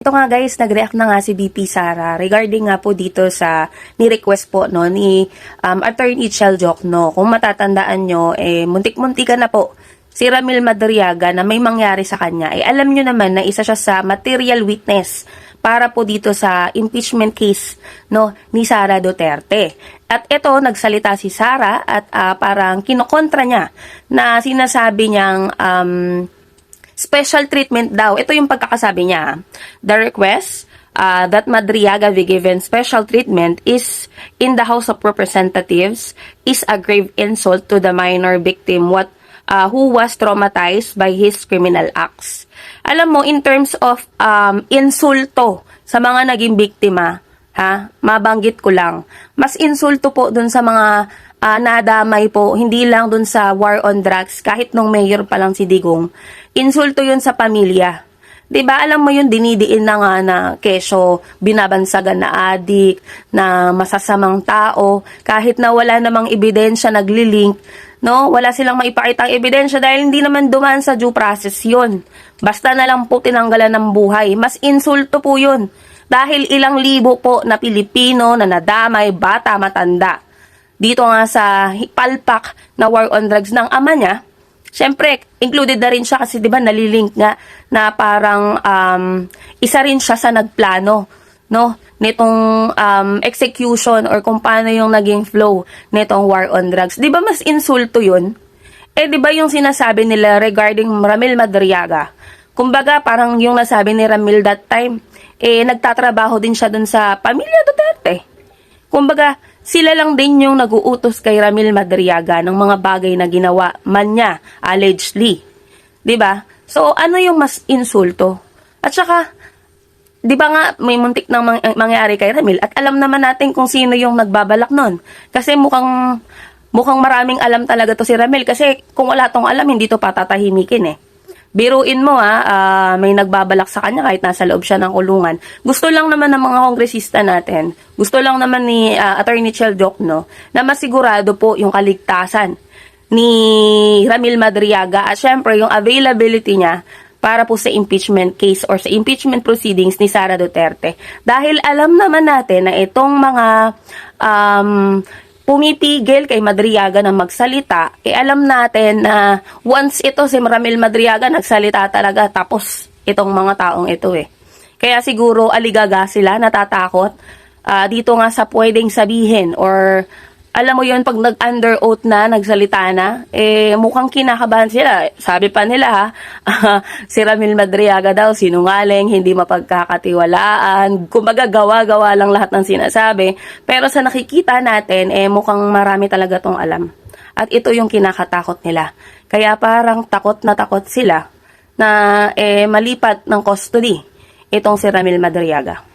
Ito nga guys, nag-react na nga si VP Sara regarding nga po dito sa ni-request po no, ni Attorney Chel Jokno. Kung matatandaan nyo, muntik-muntikan na po si Ramil Madriaga na may mangyari sa kanya. Alam nyo naman na isa siya sa material witness para po dito sa impeachment case no, ni Sara Duterte. At ito, nagsalita si Sara at parang kinokontra niya na sinasabi niyang special treatment daw. Ito yung pagkakasabi niya. The request that Madriaga be given special treatment is in the House of Representatives is a grave insult to the minor victim who was traumatized by his criminal acts. Alam mo, in terms of insulto sa mga naging biktima, mabanggit ko lang, mas insulto po dun sa mga nadamay po, hindi lang dun sa war on drugs, kahit nung mayor pa lang si Digong, insulto yun sa pamilya. 'Di ba? Alam mo yun, dinidiin na nga na kesyo binabansagan na adik, na masasamang tao, kahit na wala namang ebidensya naglilink, no? Wala silang maipakitang ebidensya dahil hindi naman dumaan sa due process yun. Basta na lang po tinanggalan ng buhay. Mas insulto po yun. Dahil ilang libo po na Pilipino na nadamay, bata, matanda. Dito nga sa palpak na war on drugs ng ama niya, syempre, included na rin siya kasi 'di ba nalilink nga na parang isa rin siya sa nagplano no nitong execution or kung paano yung naging flow nitong war on drugs. 'Di ba mas insulto 'yun? 'Di ba yung sinasabi nila regarding Ramil Madriaga? Kumbaga, parang yung nasabi ni Ramil that time, nagtatrabaho din siya dun sa pamilya Duterte. Kumbaga, sila lang din yung nag-uutos kay Ramil Madriaga ng mga bagay na ginawa man niya, allegedly. 'Di ba? So, ano yung mas insulto? At saka, 'di ba nga may muntik nang mangyari kay Ramil at alam naman natin kung sino yung nagbabalak nun. Kasi mukhang maraming alam talaga to si Ramil kasi kung wala tong alam, hindi to patatahimikin Biruin mo may nagbabalak sa kanya kahit nasa loob siya ng kulungan. Gusto lang naman ng mga kongresista natin, gusto lang naman ni Attorney Chel Jokno na masigurado po yung kaligtasan ni Ramil Madriaga at syempre yung availability niya para po sa impeachment case or sa impeachment proceedings ni Sara Duterte. Dahil alam naman natin na itong mga pumipigil kay Madriaga na magsalita, alam natin na once ito si Ramil Madriaga nagsalita talaga, tapos itong mga taong ito Kaya siguro aligaga sila, natatakot dito nga sa pwedeng sabihin or alam mo yun, pag nag-under oath na, nagsalita na, mukhang kinakabahan sila. Sabi pa nila si Ramil Madriaga daw, sinungaling, hindi mapagkakatiwalaan, kumbaga gawa-gawa lang lahat ng sinasabi. Pero sa nakikita natin, mukhang marami talaga tong alam. At ito yung kinakatakot nila. Kaya parang takot na takot sila na malipat ng custody itong si Ramil Madriaga.